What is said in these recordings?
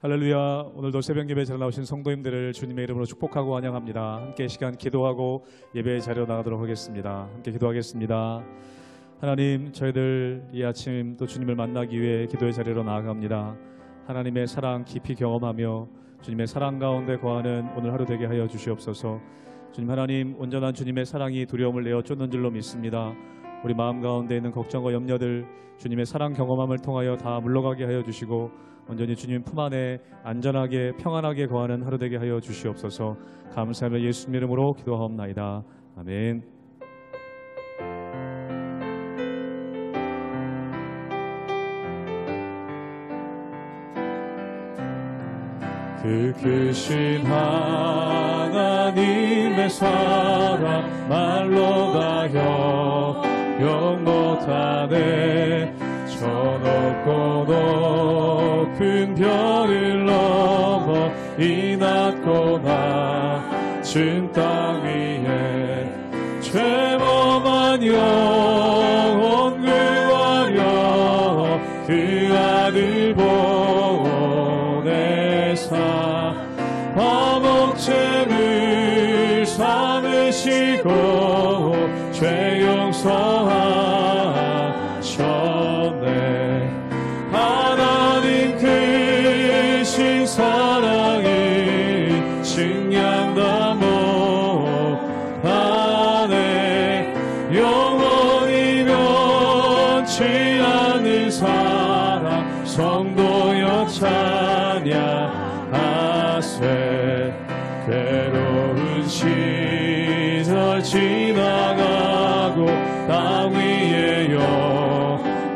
할렐루야. 오늘도 새벽 예배 자리에 나오신 성도님들을 주님의 이름으로 축복하고 환영합니다. 함께 시간 기도하고 예배 자리로 나가도록 하겠습니다. 함께 기도하겠습니다. 하나님, 저희들 이 아침 또 주님을 만나기 위해 기도의 자리로 나아갑니다. 하나님의 사랑 깊이 경험하며 주님의 사랑 가운데 거하는 오늘 하루 되게 하여 주시옵소서. 주님 하나님, 온전한 주님의 사랑이 두려움을 내어 쫓는 줄로 믿습니다. 우리 마음 가운데 있는 걱정과 염려들 주님의 사랑 경험함을 통하여 다 물러가게 하여 주시고 온전히 주님 품 안에 안전하게 평안하게 거하는 하루 되게 하여 주시옵소서. 감사하며 예수님 이름으로 기도하옵나이다. 아멘. 그 크신 하나님의 사랑 말로 다 영 못하네. 저 높고 높은 별을 넘어 이 낮고 낮은 땅 위에 죄범한 영혼 구하려 그 아들 보내사 화목제물 삼으시고 죄 용서하셨네. 하나님 크신 사랑이 증량다 못하네. 영원히 변치 않는 사랑 성도여 찬양하세. 괴로운 시절 지나가고 땅 위에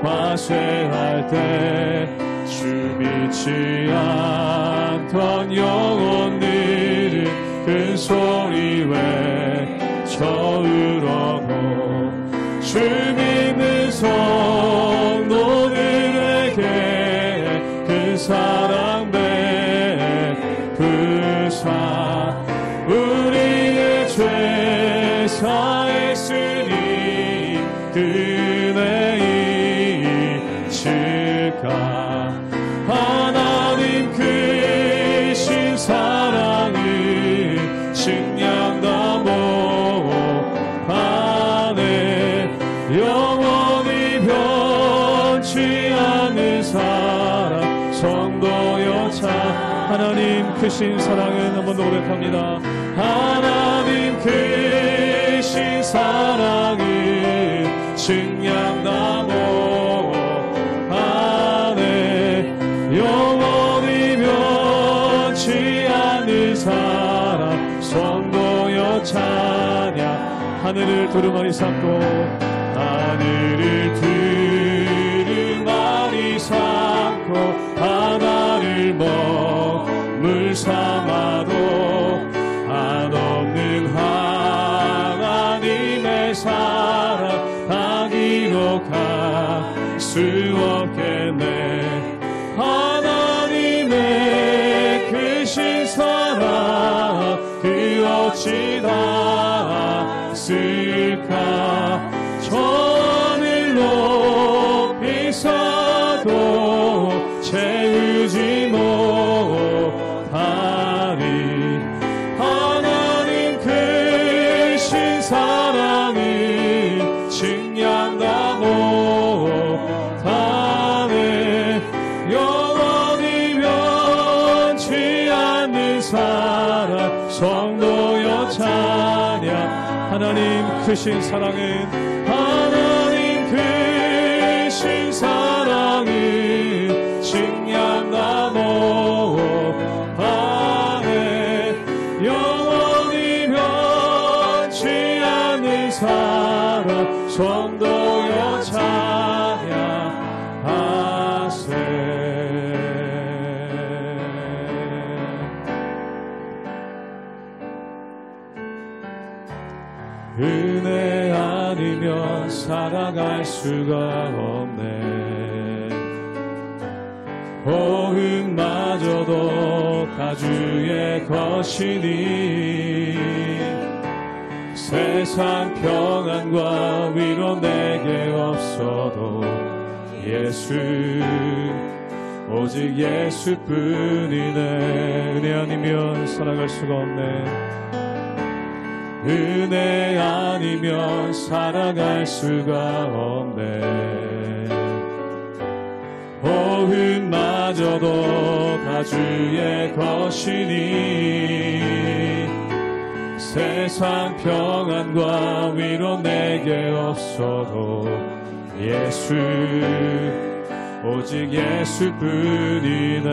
영화쇠할 때 주 믿지 않던 영혼들은 큰 소리 외쳐 울어도 주 믿는 성도들에게 그 사랑 베푸사 우리의 죄 사했으니 은혜 잊을까. 하나님 크신 사랑을 증량다 못하네. 영원히 변치 않는 사랑 성도여 찬. 하나님 크신 사랑은 한 번 더 고백합니다. 하나님 크신 사랑을 증량다 못하네. 영원히 변치 않는 사랑 성도여 찬양. 하늘을 두루마리 삼고 하늘을 두루마리 삼고 바다를 먹물 삼아도 한없는 하나님의 사랑 다 기록할 수 없겠네. 하나님의 크신 사랑 그 어찌 닿았을까. 천을 높이 서도 채우지 못하리. 하나님 크신 사랑을 증량다 못하네. 영원히 변치 않는 사랑 성도여 찬양. 하나님 크신 사랑은 하나님 크신 사랑을 증량다 못하네. 영원히 변치 않는 사랑 성도여 찬양하세. 은혜 아니면 살아갈 수가 없네. 호흡마저도 다 주의 것이니 세상 평안과 위로 내게 없어도 예수 오직 예수뿐이네. 은혜 아니면 살아갈 수가 없네. 은혜 아니면 살아갈 수가 없네. 호흡마저도 다 주의 것이니 세상 평안과 위로 내게 없어도 예수, 오직 예수뿐이네.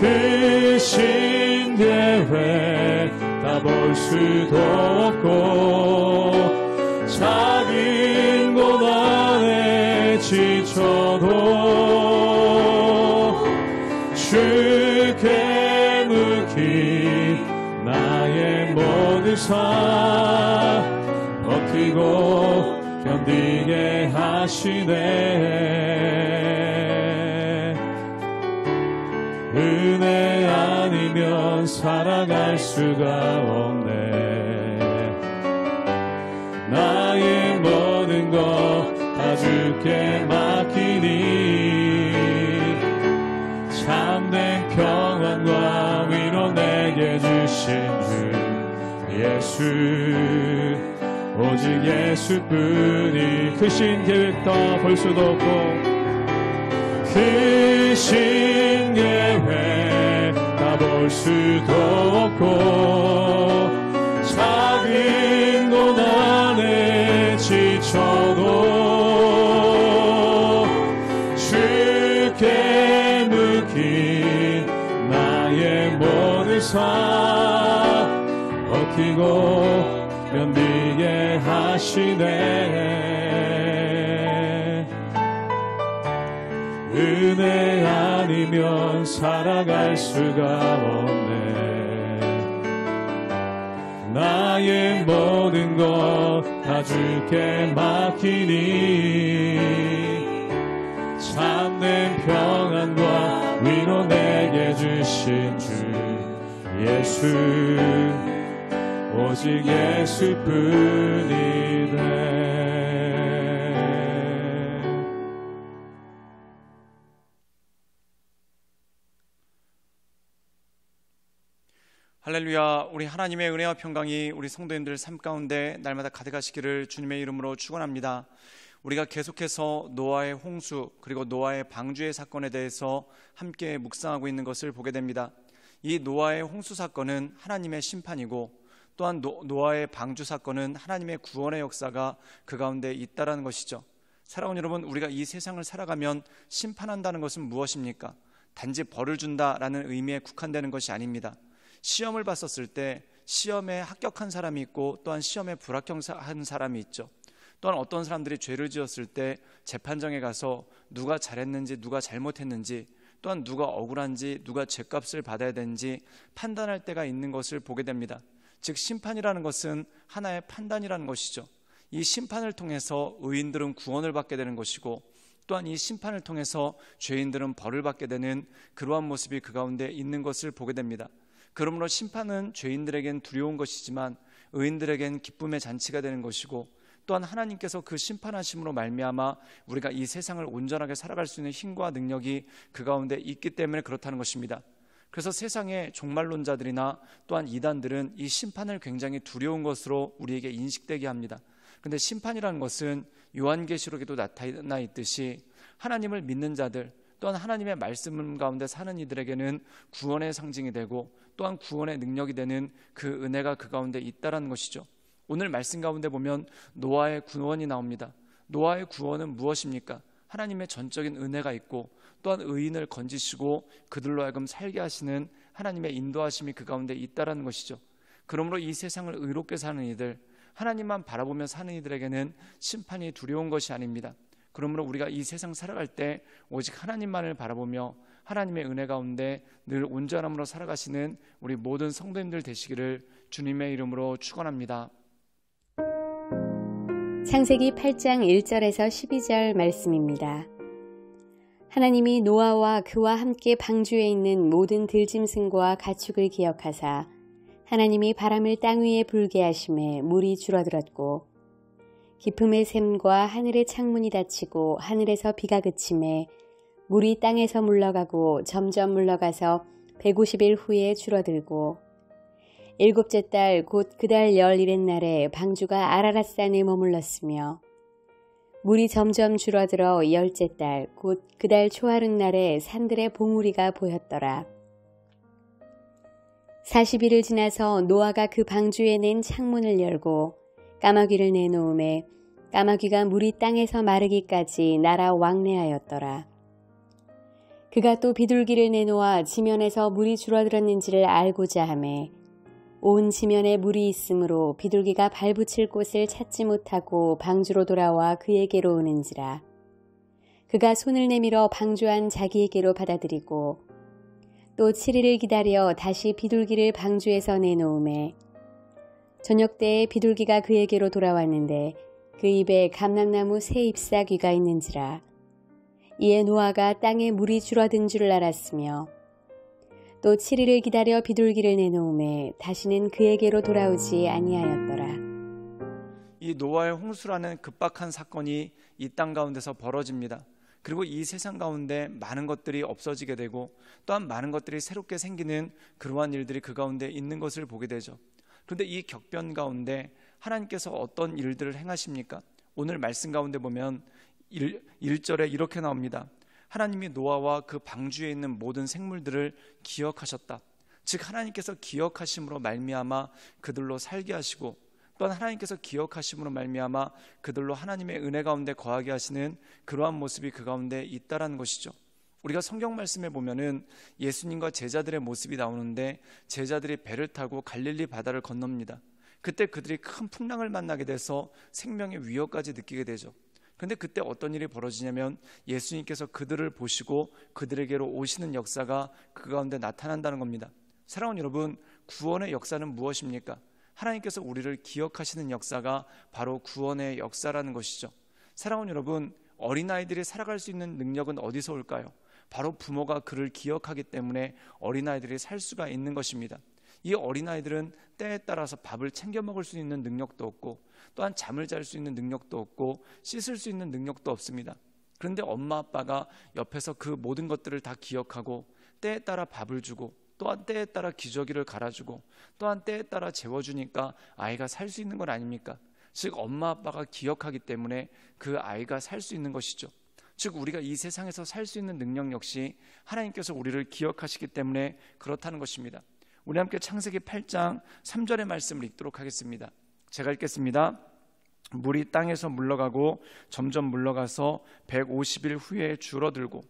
크신 계획 다 볼 수도 없고 작은 고난에 지쳐도 주께 묻기 나의 모든 삶 버티고 견디게 하시네. 은혜 아니면 살아갈 수가 없네. 나의 모든 것 다 주께 맡기니 참된 평안과 위로 내게 주신 주 예수, 오직 예수뿐이. 크신 계획 다 볼 수도 없고 크신 계획 다 볼 수도 없고 작은 고난에 지쳐도 주께 묻힌 나의 모든 삶 버티고 견디게 하시네. 은혜 아니면 살아갈 수가 없네. 나의 모든 것 다 주께 맡기니 참된 평안과 위로 내게 주신 주 예수, 오직 예수뿐이네. 할렐루야. 우리 하나님의 은혜와 평강이 우리 성도님들 삶 가운데 날마다 가득하시기를 주님의 이름으로 축원합니다. 우리가 계속해서 노아의 홍수 그리고 노아의 방주의 사건에 대해서 함께 묵상하고 있는 것을 보게 됩니다. 이 노아의 홍수 사건은 하나님의 심판이고 또한 노아의 방주 사건은 하나님의 구원의 역사가 그 가운데 있다라는 것이죠. 사랑하는 여러분, 우리가 이 세상을 살아가면 심판한다는 것은 무엇입니까? 단지 벌을 준다라는 의미에 국한되는 것이 아닙니다. 시험을 봤었을 때 시험에 합격한 사람이 있고 또한 시험에 불합격한 사람이 있죠. 또한 어떤 사람들이 죄를 지었을 때 재판정에 가서 누가 잘했는지 누가 잘못했는지 또한 누가 억울한지 누가 죄값을 받아야 되는지 판단할 때가 있는 것을 보게 됩니다. 즉 심판이라는 것은 하나의 판단이라는 것이죠. 이 심판을 통해서 의인들은 구원을 받게 되는 것이고 또한 이 심판을 통해서 죄인들은 벌을 받게 되는 그러한 모습이 그 가운데 있는 것을 보게 됩니다. 그러므로 심판은 죄인들에겐 두려운 것이지만 의인들에겐 기쁨의 잔치가 되는 것이고 또한 하나님께서 그 심판하심으로 말미암아 우리가 이 세상을 온전하게 살아갈 수 있는 힘과 능력이 그 가운데 있기 때문에 그렇다는 것입니다. 그래서 세상의 종말론자들이나 또한 이단들은 이 심판을 굉장히 두려운 것으로 우리에게 인식되게 합니다. 그런데 심판이라는 것은 요한계시록에도 나타나 있듯이 하나님을 믿는 자들 또한 하나님의 말씀 가운데 사는 이들에게는 구원의 상징이 되고 또한 구원의 능력이 되는 그 은혜가 그 가운데 있다라는 것이죠. 오늘 말씀 가운데 보면 노아의 구원이 나옵니다. 노아의 구원은 무엇입니까? 하나님의 전적인 은혜가 있고 또한 의인을 건지시고 그들로 하여금 살게 하시는 하나님의 인도하심이 그 가운데 있다라는 것이죠. 그러므로 이 세상을 의롭게 사는 이들, 하나님만 바라보며 사는 이들에게는 심판이 두려운 것이 아닙니다. 그러므로 우리가 이 세상 살아갈 때 오직 하나님만을 바라보며 하나님의 은혜 가운데 늘 온전함으로 살아가시는 우리 모든 성도님들 되시기를 주님의 이름으로 축원합니다. 창세기 8장 1절에서 12절 말씀입니다. 하나님이 노아와 그와 함께 방주에 있는 모든 들짐승과 가축을 기억하사 하나님이 바람을 땅 위에 불게 하심에 물이 줄어들었고 깊음의 샘과 하늘의 창문이 닫히고 하늘에서 비가 그침에 물이 땅에서 물러가고 점점 물러가서 150일 후에 줄어들고 일곱째 달 곧 그 달 11의 날에 방주가 아라랏산에 머물렀으며 물이 점점 줄어들어 10째 달 곧 그 달 초하룻날에 산들의 봉우리가 보였더라. 40일을 지나서 노아가 그 방주에 낸 창문을 열고 까마귀를 내놓음에 까마귀가 물이 땅에서 마르기까지 날아 왕래하였더라. 그가 또 비둘기를 내놓아 지면에서 물이 줄어들었는지를 알고자 하매 온 지면에 물이 있으므로 비둘기가 발붙일 곳을 찾지 못하고 방주로 돌아와 그에게로 오는지라. 그가 손을 내밀어 방주 안 자기에게로 받아들이고 또 7일을 기다려 다시 비둘기를 방주에서 내놓음에 저녁 때에 비둘기가 그에게로 돌아왔는데 그 입에 감람나무 새 잎사귀가 있는지라. 이에 노아가 땅에 물이 줄어든 줄을 알았으며 또 7일을 기다려 비둘기를 내놓음에 다시는 그에게로 돌아오지 아니하였더라. 이 노아의 홍수라는 급박한 사건이 이 땅 가운데서 벌어집니다. 그리고 이 세상 가운데 많은 것들이 없어지게 되고 또한 많은 것들이 새롭게 생기는 그러한 일들이 그 가운데 있는 것을 보게 되죠. 그런데 이 격변 가운데 하나님께서 어떤 일들을 행하십니까? 오늘 말씀 가운데 보면 1절에 이렇게 나옵니다. 하나님이 노아와 그 방주에 있는 모든 생물들을 기억하셨다. 즉 하나님께서 기억하심으로 말미암아 그들로 살게 하시고 또한 하나님께서 기억하심으로 말미암아 그들로 하나님의 은혜 가운데 거하게 하시는 그러한 모습이 그 가운데 있다라는 것이죠. 우리가 성경 말씀에 보면은 예수님과 제자들의 모습이 나오는데 제자들이 배를 타고 갈릴리 바다를 건넙니다. 그때 그들이 큰 풍랑을 만나게 돼서 생명의 위협까지 느끼게 되죠. 그런데 그때 어떤 일이 벌어지냐면 예수님께서 그들을 보시고 그들에게로 오시는 역사가 그 가운데 나타난다는 겁니다. 사랑하는 여러분, 구원의 역사는 무엇입니까? 하나님께서 우리를 기억하시는 역사가 바로 구원의 역사라는 것이죠. 사랑하는 여러분, 어린아이들이 살아갈 수 있는 능력은 어디서 올까요? 바로 부모가 그를 기억하기 때문에 어린아이들이 살 수가 있는 것입니다. 이 어린아이들은 때에 따라서 밥을 챙겨 먹을 수 있는 능력도 없고 또한 잠을 잘 수 있는 능력도 없고 씻을 수 있는 능력도 없습니다. 그런데 엄마 아빠가 옆에서 그 모든 것들을 다 기억하고 때에 따라 밥을 주고 또한 때에 따라 기저귀를 갈아주고 또한 때에 따라 재워주니까 아이가 살 수 있는 건 아닙니까? 즉 엄마 아빠가 기억하기 때문에 그 아이가 살 수 있는 것이죠. 즉 우리가 이 세상에서 살 수 있는 능력 역시 하나님께서 우리를 기억하시기 때문에 그렇다는 것입니다. 우리 함께 창세기 8장 3절의 말씀을 읽도록 하겠습니다. 제가 읽겠습니다. 물이 땅에서 물러가고 점점 물러가서 150일 후에 줄어들고.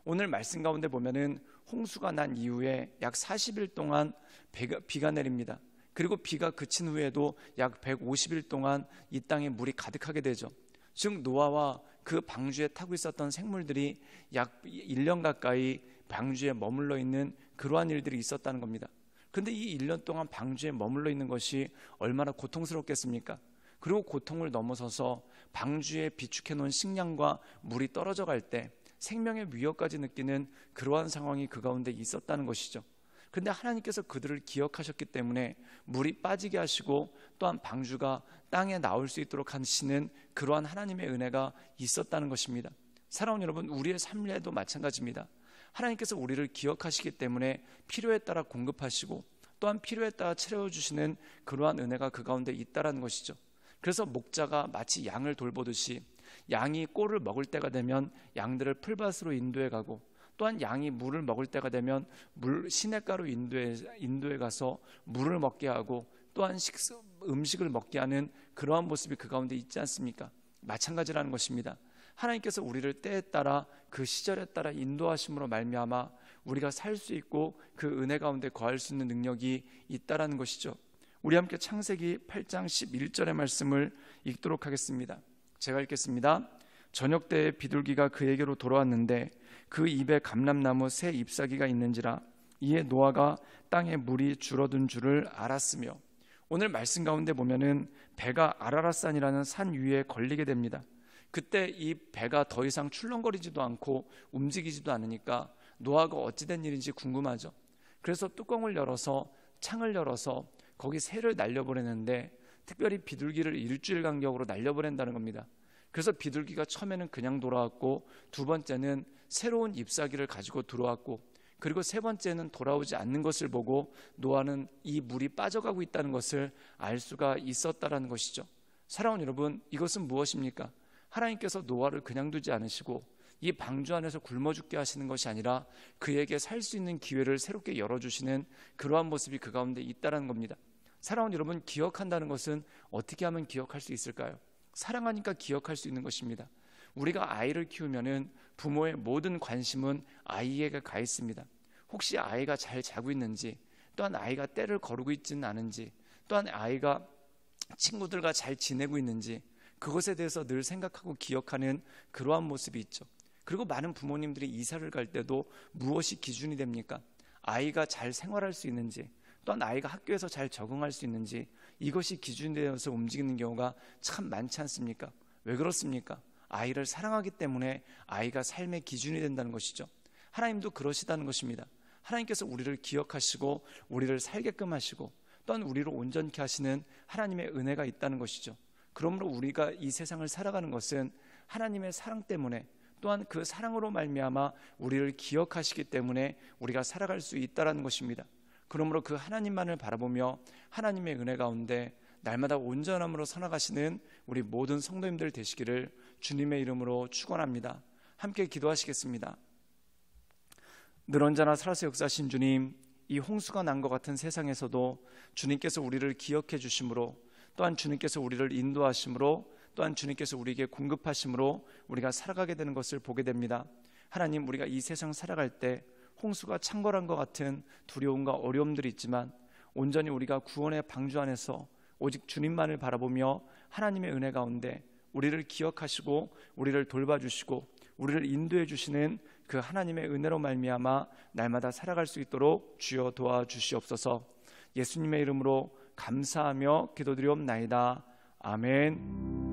오늘 말씀 가운데 보면은 홍수가 난 이후에 약 40일 동안 비가 내립니다. 그리고 비가 그친 후에도 약 150일 동안 이 땅에 물이 가득하게 되죠. 즉 노아와 그 방주에 타고 있었던 생물들이 약 1년 가까이 방주에 머물러 있는 그러한 일들이 있었다는 겁니다. 그런데 이 1년 동안 방주에 머물러 있는 것이 얼마나 고통스럽겠습니까? 그리고 고통을 넘어서서 방주에 비축해 놓은 식량과 물이 떨어져 갈 때 생명의 위협까지 느끼는 그러한 상황이 그 가운데 있었다는 것이죠. 그런데 하나님께서 그들을 기억하셨기 때문에 물이 빠지게 하시고 또한 방주가 땅에 나올 수 있도록 하시는 그러한 하나님의 은혜가 있었다는 것입니다. 사랑하는 여러분, 우리의 삶에도 마찬가지입니다. 하나님께서 우리를 기억하시기 때문에 필요에 따라 공급하시고 또한 필요에 따라 채워주시는 그러한 은혜가 그 가운데 있다는 것이죠. 그래서 목자가 마치 양을 돌보듯이 양이 꼴을 먹을 때가 되면 양들을 풀밭으로 인도해 가고 또한 양이 물을 먹을 때가 되면 시냇가로 인도해 가서 물을 먹게 하고 또한 음식을 먹게 하는 그러한 모습이 그 가운데 있지 않습니까? 마찬가지라는 것입니다. 하나님께서 우리를 때에 따라 그 시절에 따라 인도하심으로 말미암아 우리가 살 수 있고 그 은혜 가운데 거할 수 있는 능력이 있다라는 것이죠. 우리 함께 창세기 8장 11절의 말씀을 읽도록 하겠습니다. 제가 읽겠습니다. 저녁 때에 비둘기가 그에게로 돌아왔는데 그 입에 감람나무 새 잎사귀가 있는지라. 이에 노아가 땅에 물이 줄어든 줄을 알았으며. 오늘 말씀 가운데 보면은 배가 아라랏산이라는 산 위에 걸리게 됩니다. 그때 이 배가 더 이상 출렁거리지도 않고 움직이지도 않으니까 노아가 어찌된 일인지 궁금하죠. 그래서 뚜껑을 열어서 창을 열어서 거기 새를 날려보내는데 특별히 비둘기를 일주일 간격으로 날려보낸다는 겁니다. 그래서 비둘기가 처음에는 그냥 돌아왔고, 두 번째는 새로운 잎사귀를 가지고 들어왔고, 그리고 세 번째는 돌아오지 않는 것을 보고 노아는 이 물이 빠져가고 있다는 것을 알 수가 있었다라는 것이죠. 사랑하는 여러분, 이것은 무엇입니까? 하나님께서 노아를 그냥 두지 않으시고 이 방주 안에서 굶어 죽게 하시는 것이 아니라 그에게 살 수 있는 기회를 새롭게 열어주시는 그러한 모습이 그 가운데 있다는 겁니다. 사랑하는 여러분, 기억한다는 것은 어떻게 하면 기억할 수 있을까요? 사랑하니까 기억할 수 있는 것입니다. 우리가 아이를 키우면은 부모의 모든 관심은 아이에게 가 있습니다. 혹시 아이가 잘 자고 있는지, 또한 아이가 때를 거르고 있지는 않은지, 또한 아이가 친구들과 잘 지내고 있는지, 그것에 대해서 늘 생각하고 기억하는 그러한 모습이 있죠. 그리고 많은 부모님들이 이사를 갈 때도 무엇이 기준이 됩니까? 아이가 잘 생활할 수 있는지, 또한 아이가 학교에서 잘 적응할 수 있는지, 이것이 기준이 되어서 움직이는 경우가 참 많지 않습니까? 왜 그렇습니까? 아이를 사랑하기 때문에 아이가 삶의 기준이 된다는 것이죠. 하나님도 그러시다는 것입니다. 하나님께서 우리를 기억하시고 우리를 살게끔 하시고 또한 우리를 온전케 하시는 하나님의 은혜가 있다는 것이죠. 그러므로 우리가 이 세상을 살아가는 것은 하나님의 사랑 때문에, 또한 그 사랑으로 말미암아 우리를 기억하시기 때문에 우리가 살아갈 수 있다는 것입니다. 그러므로 그 하나님만을 바라보며 하나님의 은혜 가운데 날마다 온전함으로 살아가시는 우리 모든 성도님들 되시기를 주님의 이름으로 축원합니다. 함께 기도하시겠습니다. 늘 언제나 살아서 역사하신 주님, 이 홍수가 난 것 같은 세상에서도 주님께서 우리를 기억해 주심으로, 또한 주님께서 우리를 인도하심으로, 또한 주님께서 우리에게 공급하심으로 우리가 살아가게 되는 것을 보게 됩니다. 하나님, 우리가 이 세상 살아갈 때 홍수가 창궐한 것 같은 두려움과 어려움들이 있지만 온전히 우리가 구원의 방주 안에서 오직 주님만을 바라보며 하나님의 은혜 가운데 우리를 기억하시고 우리를 돌봐주시고 우리를 인도해 주시는 그 하나님의 은혜로 말미암아 날마다 살아갈 수 있도록 주여 도와주시옵소서. 예수님의 이름으로 감사하며 기도드리옵나이다. 아멘.